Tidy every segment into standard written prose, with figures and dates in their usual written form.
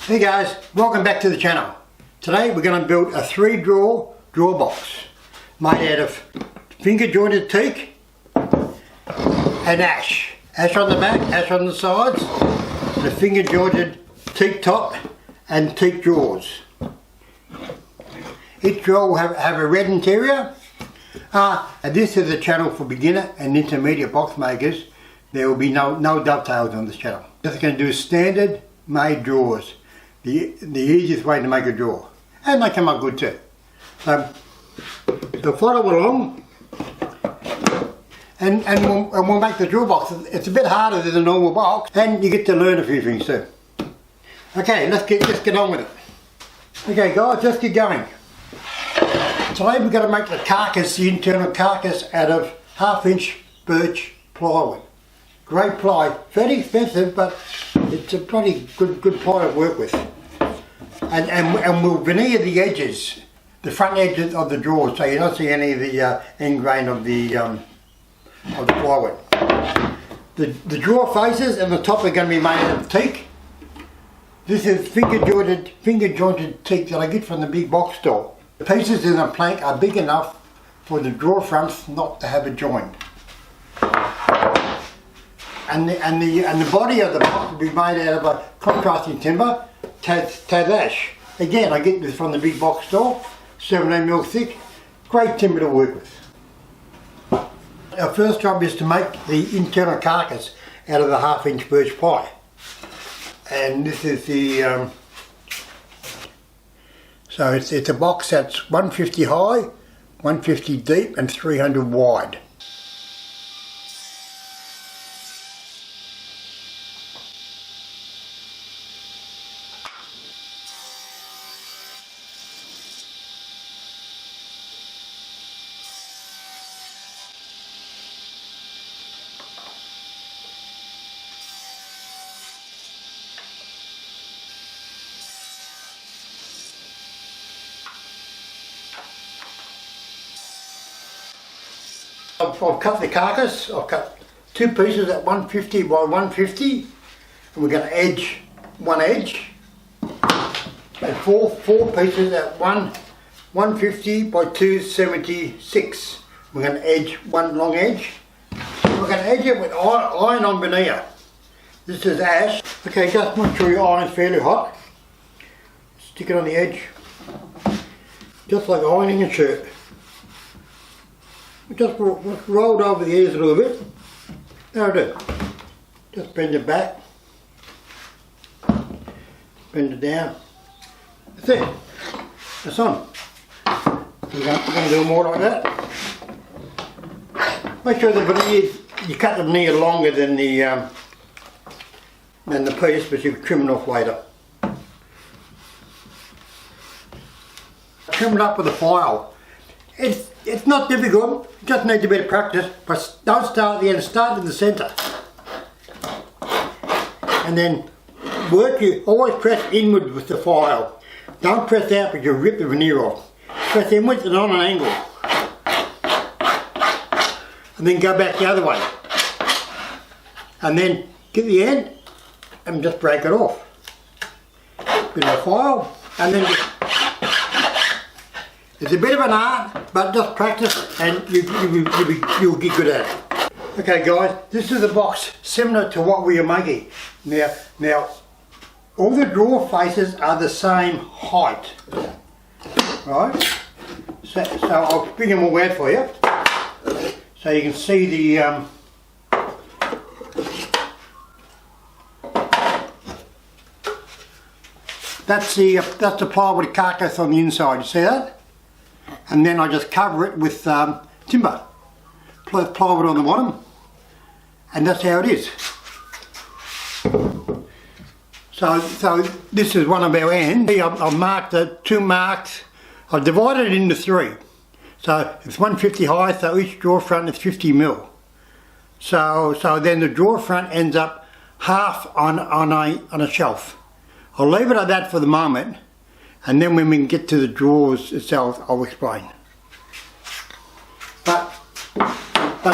Hey guys, welcome back to the channel. Today we're going to build a 3-drawer drawer box made out of finger jointed teak and ash. Ash on the back, ash on the sides, the finger jointed teak top and teak drawers. Each drawer will have a red interior. And this is a channel for beginner and intermediate box makers. There will be no dovetails on this channel. Just going to do standard made drawers. The easiest way to make a drawer, and they come up good too. So follow along, and we'll make the drawer box. It's a bit harder than a normal box, and you get to learn a few things too. Okay, let's get on with it. Okay guys, let's get going. Today we're going to make the carcass, the internal carcass, out of 1/2" birch plywood. Great ply, fairly expensive, but it's a pretty good ply to work with. And we'll veneer the edges, the front edges of the drawers, so you don't see any of the end grain of the plywood. The drawer faces and the top are going to be made out of teak. This is finger jointed teak that I get from the big box store. The pieces in the plank are big enough for the drawer fronts not to have a joint. And the body of the box will be made out of a contrasting timber, dassh. Again, I get this from the big box store, 17mm thick, great timber to work with. Our first job is to make the internal carcass out of the 1/2" birch ply. And this is the, so it's a box that's 150 high, 150 deep and 300 wide. I've cut the carcass. I've cut 2 pieces at 150 by 150, and we're going to edge one edge, and four pieces at 150 by 276. We're going to edge one long edge. We're going to edge it with iron on veneer. This is ash. Okay, just make sure your iron's fairly hot. Stick it on the edge, just like ironing a shirt. Just rolled over the ears a little bit. That'll do. Just bend it back. Bend it down. That's it. That's on. We're going to do more like that. Make sure the veneer, you cut the veneer longer than the piece, but you can trim it off later. Trim it up with a file. It's not difficult, you just need a bit of practice, but don't start at the end, start at the centre. And then you always press inward with the file. Don't press out because you'll rip the veneer off. Press inwards and on an angle. And then go back the other way. And then get the end and just break it off. Bit of a file, and then it's a bit of an art, but just practice and you'll get good at it. Okay guys, this is a box similar to what we are making. Now all the drawer faces are the same height. Right? So I'll bring them all out for you. So you can see the that's the plywood carcass on the inside, you see that? And then I just cover it with timber, plywood on the bottom, and that's how it is. So this is one of our ends. I've marked the 2 marks. I've divided it into 3. So it's 150 high, so each drawer front is 50mm. So then the drawer front ends up half on a shelf. I'll leave it like that for the moment. And then when we get to the drawers itself, I'll explain. But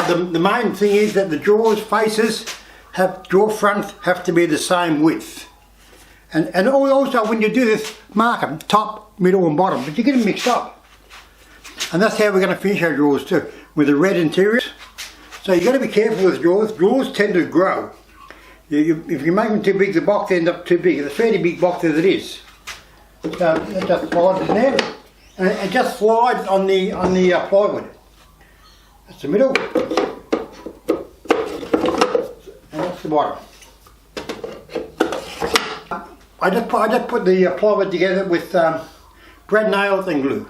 the main thing is that the drawers faces drawer fronts have to be the same width. And also when you do this, mark them top, middle and bottom, but you get them mixed up. And that's how we're going to finish our drawers too, with the red interiors. So you've got to be careful with drawers. Drawers tend to grow. If you make them too big, the box ends up too big. It's a fairly big box as it is. So it just slides in there, and it just slides on the plywood. That's the middle, and that's the bottom. I just put the plywood together with brad nails and glue.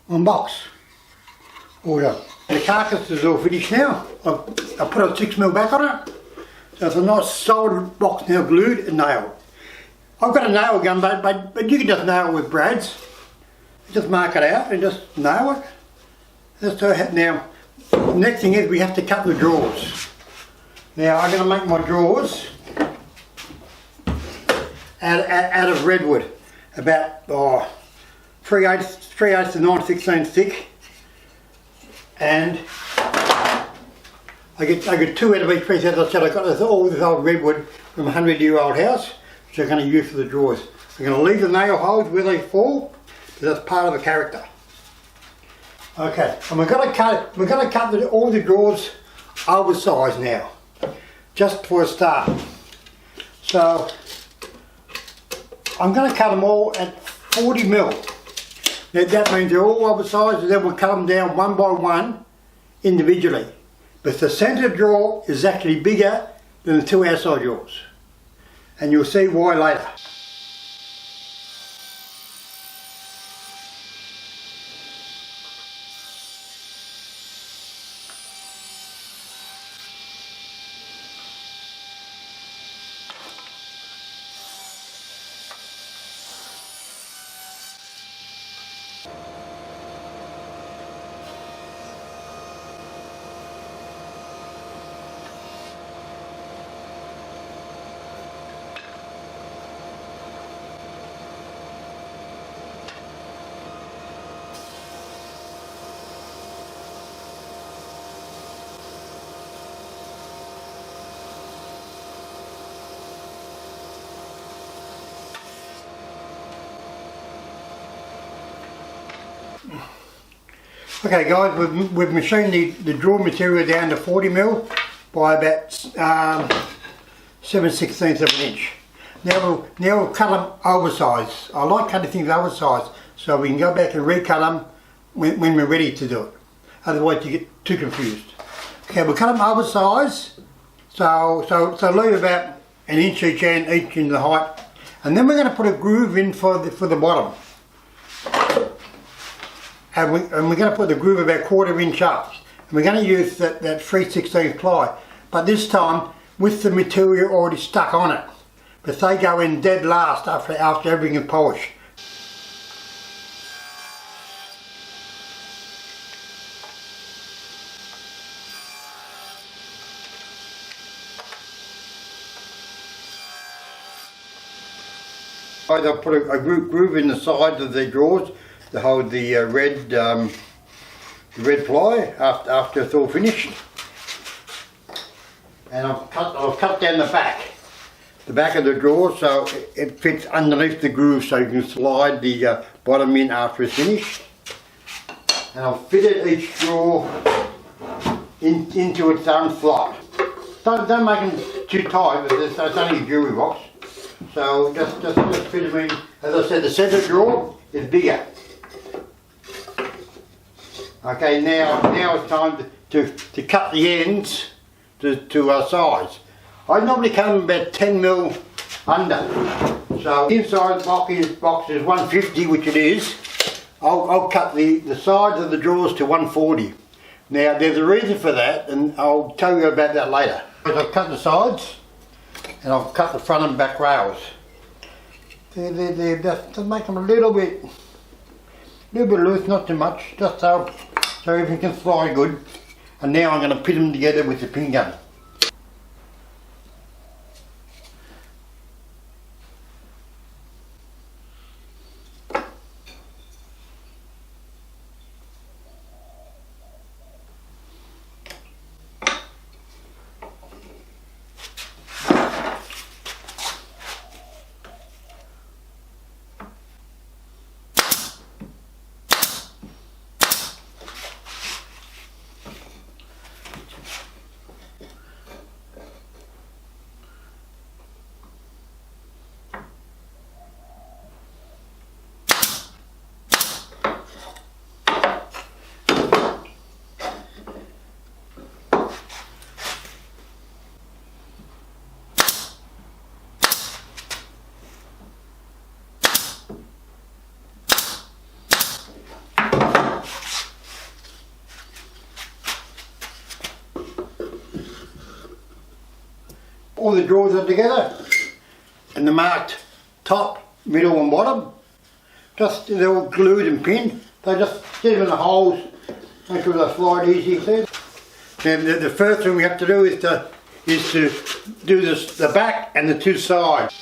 One box. Order. The carcass is all finished now. I put a 6mm back on it. So it's a nice solid box now, glued and nailed. I've got a nail gun, but you can just nail it with brads. Just mark it out and just nail it. That's how it. Now, the next thing is we have to cut the drawers. Now I'm going to make my drawers out of redwood, about 3/8 to 9/16 thick, and I get 2 out of each piece. As I said, I got all this old redwood from a 100-year-old house, which I'm going to use for the drawers. I'm going to leave the nail holes where they fall, because that's part of the character. Okay, and we're going to cut all the drawers oversized now, just for a start. So I'm going to cut them all at 40mm. Now that means they're all oversized, and then we'll cut them down one by one individually. But the centre drawer is actually bigger than the 2 outside drawers, and you'll see why later. Okay guys, we've machined the drawer material down to 40mm by about 7/16 of an inch. Now we'll cut them oversized. I like cutting things oversized so we can go back and recut them when we're ready to do it. Otherwise you get too confused. Okay, we'll cut them oversized, so leave about an inch each in the height, and then we're going to put a groove in for the bottom. And we're going to put the groove about 1/4 inch up. And we're going to use that 3/16 ply. But this time with the material already stuck on it. But they go in dead last after everything is polished. I'll put a groove in the sides of the drawers to hold the red ply after it's all finished. And I've cut down the back of the drawer so it fits underneath the groove, so you can slide the bottom in after it's finished. And I've fitted each drawer into its own slot. Don't make them too tight, but it's only a jewellery box. So just fit them in. As I said, the centre drawer is bigger. Okay, now it's time to cut the ends to size. I normally cut them about 10 mil under. So inside the box is 150, which it is. I'll cut the sides of the drawers to 140. Now there's a reason for that, and I'll tell you about that later. I've cut the sides and I've cut the front and back rails. They're just to make them a little bit loose, not too much, just so everything can slide good. And now I'm going to put them together with the pin gun. All the drawers are together and they're marked top, middle and bottom. Just they're all glued and pinned. They just sit them in the holes, make sure they slide easy. And the first thing we have to do is to do the back and the two sides.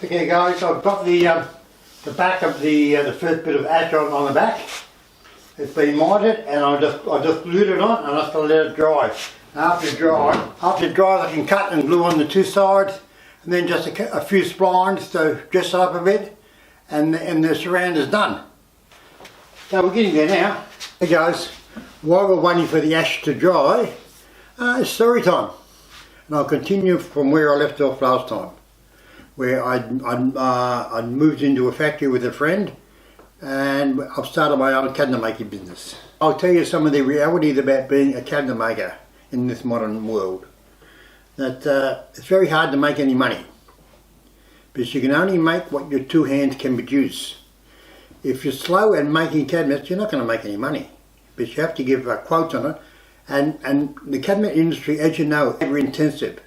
Okay guys, I've got the back of the first bit of ash on the back. It's been mited and I just glued it on and I'm just going to let it dry. After it dries I can cut and glue on the two sides and then just a few splines to dress it up a bit and the surround is done. So we're getting there now. Hey guys, while we're waiting for the ash to dry, it's story time. And I'll continue from where I left off last time, where I'd moved into a factory with a friend and I've started my own cabinet making business. I'll tell you some of the realities about being a cabinet maker in this modern world. That it's very hard to make any money because you can only make what your two hands can produce. If you're slow at making cabinets, you're not going to make any money because you have to give quotes on it, and the cabinet industry, as you know, is labor intensive.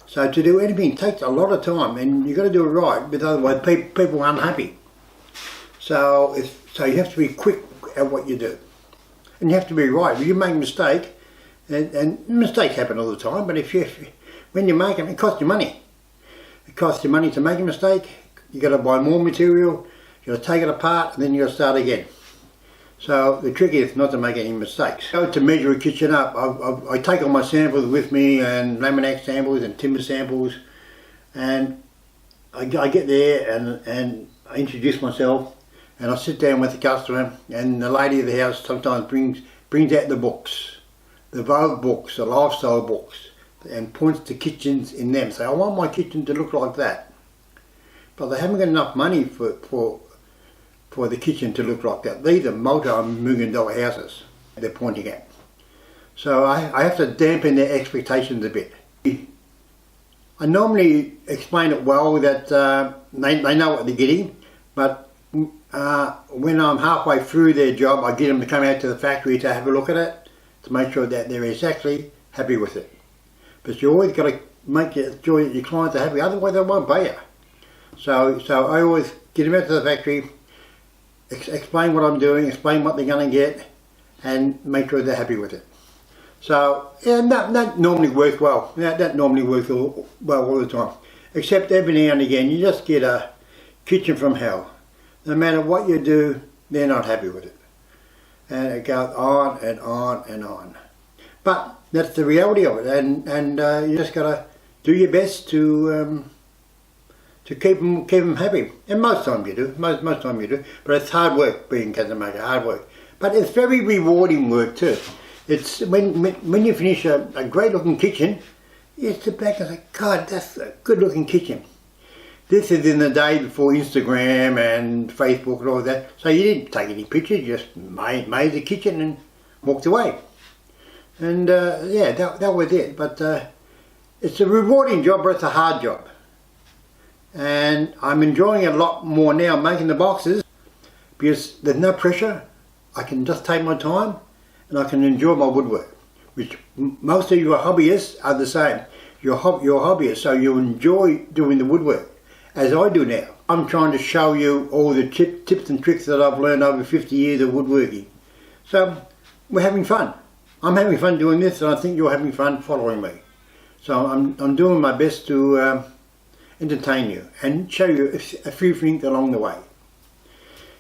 So to do anything takes a lot of time and you've got to do it right, because otherwise people are unhappy. So you have to be quick at what you do. And you have to be right. If you make a mistake, and mistakes happen all the time, but when you make them, it costs you money. It costs you money to make a mistake. You've got to buy more material, you've got to take it apart, and then you've got to start again. So the trick is not to make any mistakes. Go to measure a kitchen up. I take all my samples with me, and laminate samples and timber samples, and I get there and I introduce myself, and I sit down with the customer, and the lady of the house sometimes brings out the books, the Vogue books, the lifestyle books, and points to kitchens in them. Say, I want my kitchen to look like that. But they haven't got enough money for the kitchen to look like that. These are multi-million-dollar houses they're pointing at. So I have to dampen their expectations a bit. I normally explain it well that they know what they're getting, but when I'm halfway through their job, I get them to come out to the factory to have a look at it, to make sure that they're exactly happy with it. But you always got to make sure that your clients are happy, otherwise they won't pay you. So I always get them out to the factory, explain what I'm doing, explain what they're going to get, and make sure they're happy with it. So yeah, that normally works well. That normally works well all the time. Except every now and again you just get a kitchen from hell. No matter what you do, they're not happy with it. And it goes on and on and on. But that's the reality of it, and you just got to do your best to keep them happy. And most time you do, most time you do. But it's hard work being a cabinet maker, hard work. But it's very rewarding work too. It's when you finish a great looking kitchen, you sit back and say, God, that's a good looking kitchen. This is in the day before Instagram and Facebook and all that. So you didn't take any pictures, you just made the kitchen and walked away. And yeah, that was it. But it's a rewarding job, but it's a hard job. And I'm enjoying it a lot more now making the boxes because there's no pressure. I can just take my time and I can enjoy my woodwork, which most of your hobbyists are the same. You're hobbyists, so you enjoy doing the woodwork, as I do now. I'm trying to show you all the tips and tricks that I've learned over 50 years of woodworking. So we're having fun. I'm having fun doing this, and I think you're having fun following me. So I'm doing my best to entertain you and show you a few things along the way.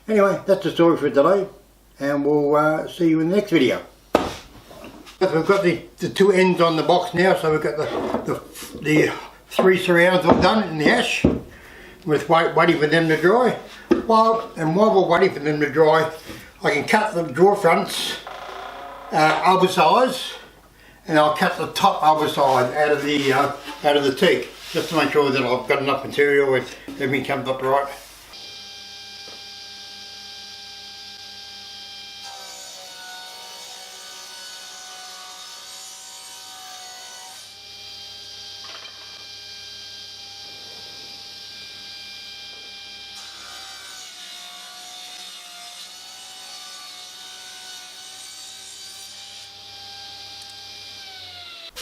Anyway, that's the story for today, and we'll see you in the next video. We've got the two ends on the box now, so we've got the three surrounds all done in the ash, with waiting for them to dry. While we're waiting for them to dry, I can cut the drawer fronts oversize, and I'll cut the top oversize out of the teak, just to make sure that I've got enough material and everything comes up right.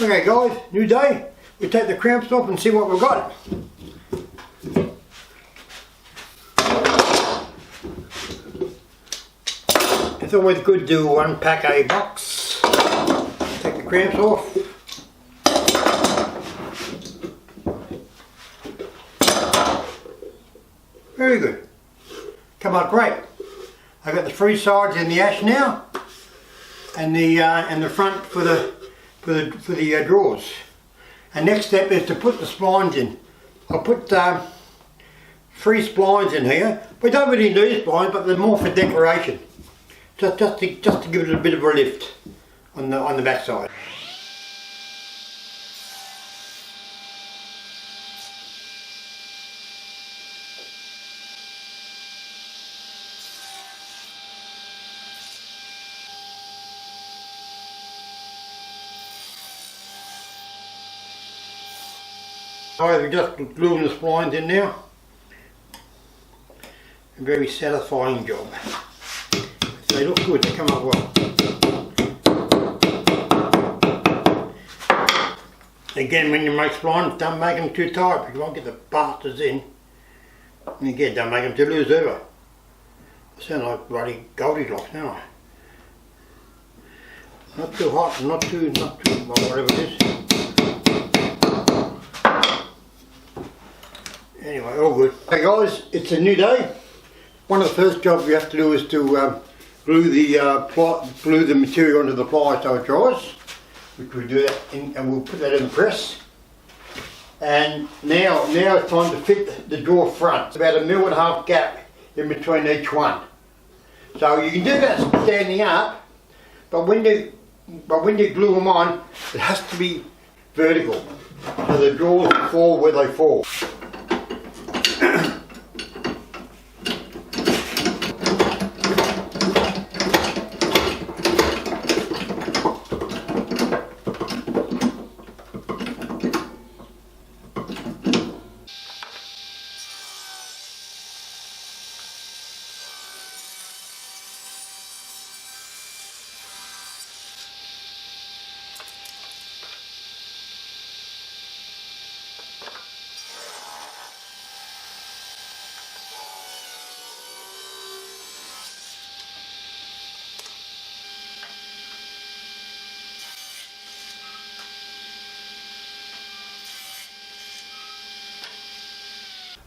Okay guys, new day. We take the cramps off and see what we've got. It's always good to unpack a box. Take the cramps off. Very good. Come out great. I've got the three sides in the ash now, and the front for the drawers. And next step is to put the splines in. I'll put 3 splines in here. We don't really need splines, but they're more for decoration, just to give it a bit of a lift on the back side. We're just gluing the splines in now. A very satisfying job. They look good, they come up well. Again, when you make splines, don't make them too tight because you won't get the bastards in. And again, don't make them too loose either. I sound like bloody Goldilocks, don't I? Not too hot, not too, well, whatever it is. Anyway, all good. Hey guys, it's a new day. One of the first jobs we have to do is to glue the material onto the ply so it dries. Which we do that and we'll put that in the press. And now it's time to fit the drawer front. It's about 1.5 mil gap in between each one. So you can do that standing up, but when you glue them on, it has to be vertical. So the drawers fall where they fall.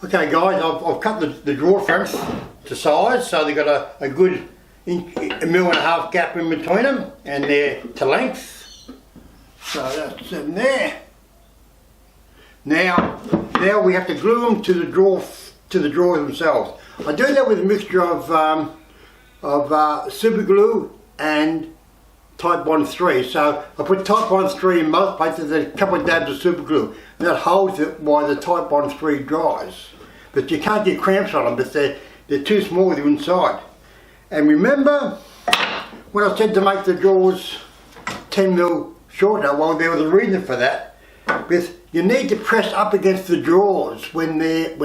Okay guys, I've cut the drawer fronts to size, so they've got a good 1.5 mil gap in between them, and they're to length. So that's in there. Now we have to glue them to the drawers themselves. I do that with a mixture of super glue and Type 1-3. So I put Type 1-3 in most places, a couple of dabs of super glue. And that holds it while the Type 1-3 dries. But you can't get cramps on them, but they're too small with the inside. And remember when I said to make the drawers 10 mil shorter? Well, there was a reason for that. Because you need to press up against the drawers when you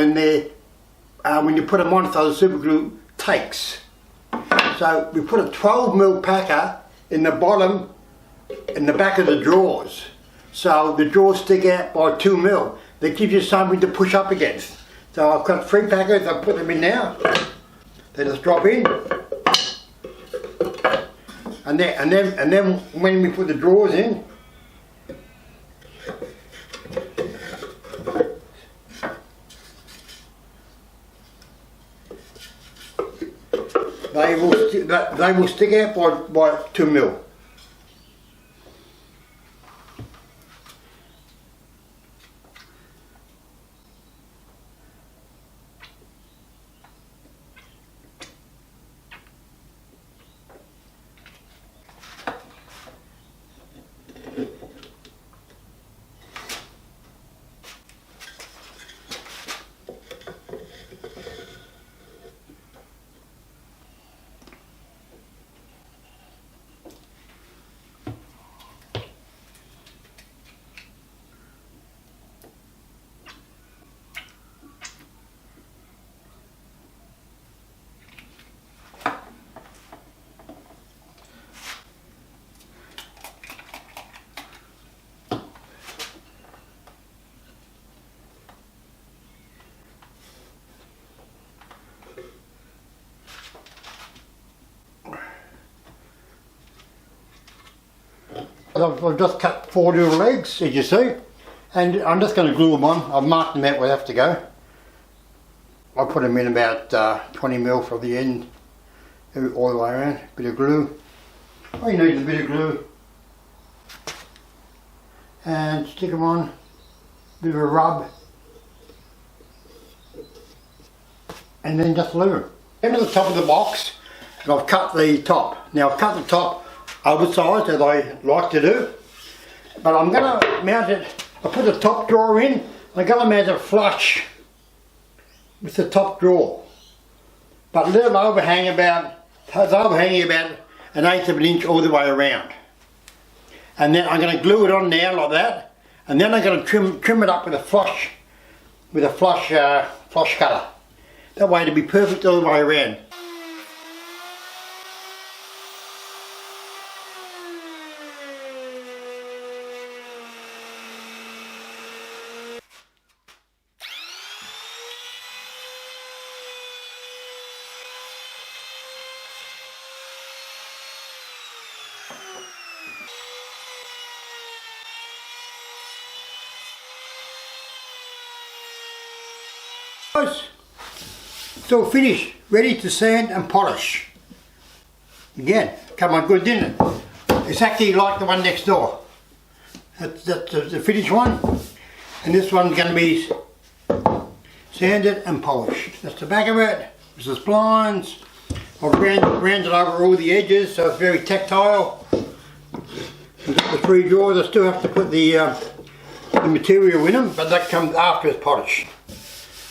put them on, so the super glue takes. So we put a 12 mil packer in the bottom, in the back of the drawers, so the drawers stick out by 2 mil. That gives you something to push up against. So I've got 3 packers. I put them in now. They just drop in, and then when we put the drawers in, they will stick out by 2 mil. I've just cut 4 little legs, as you see, and I'm just going to glue them on. I've marked them out where they have to go. I put them in about 20 mil from the end, all the way around. Bit of glue. All you need is a bit of glue, and stick them on. Bit of a rub, and then just leave them. Down to the top of the box, and I've cut the top. Now I've cut the top oversized, as I like to do, but I'm going to mount it. I put the top drawer in. I'm going to mount it flush with the top drawer, but let it overhang about, it's overhanging about 1/8 of an inch all the way around. And then I'm going to glue it on now like that, and then I'm going to trim it up with a flush cutter. That way it'll be perfect all the way around. So finished, ready to sand and polish. Again, come on good, didn't it? Exactly like the one next door. That's the finished one. And this one's going to be sanded and polished. That's the back of it. This is Splines. I've rounded over all the edges so it's very tactile. The 3 drawers, I still have to put the material in them, but that comes after it's polished.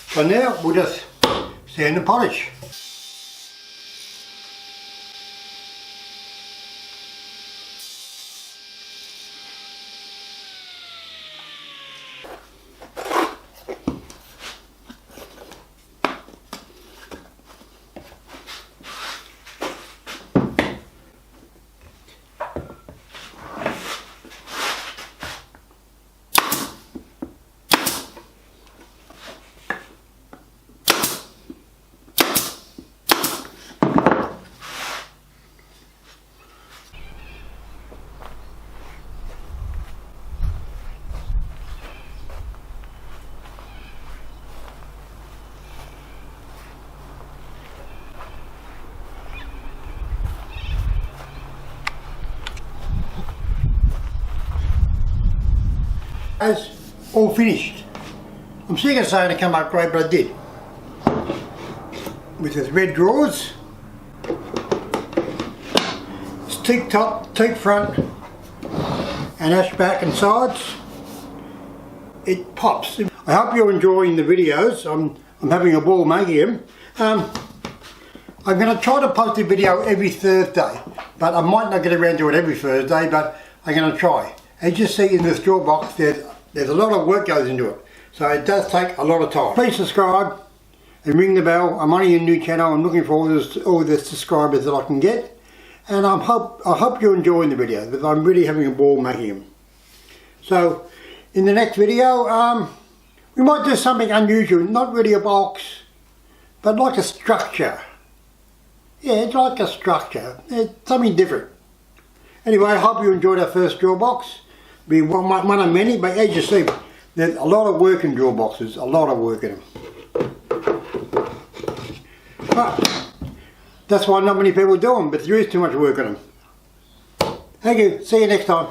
So now we'll just sand and polish. It's all finished. I'm sick of saying it come up great, but I did. With its red drawers, it's teak top, teak front, and ash back and sides. It pops. I hope you're enjoying the videos. I'm having a ball making them. I'm going to try to post a video every Thursday, but I might not get around to it every Thursday, but I'm going to try. As you see in this drawer box, there's a lot of work goes into it, so it does take a lot of time. Please subscribe and ring the bell. I'm only a new channel. I'm looking for all the subscribers that I can get, and I hope you're enjoying the videos, because I'm really having a ball making them. So in the next video, we might do something unusual, not really a box, but like a structure. Yeah, it's like a structure. It's something different. Anyway, I hope you enjoyed our first drawer box. Be one of many, but as you see, there's a lot of work in drawer boxes, a lot of work in them. But that's why not many people do them, but there is too much work in them. Thank you, see you next time.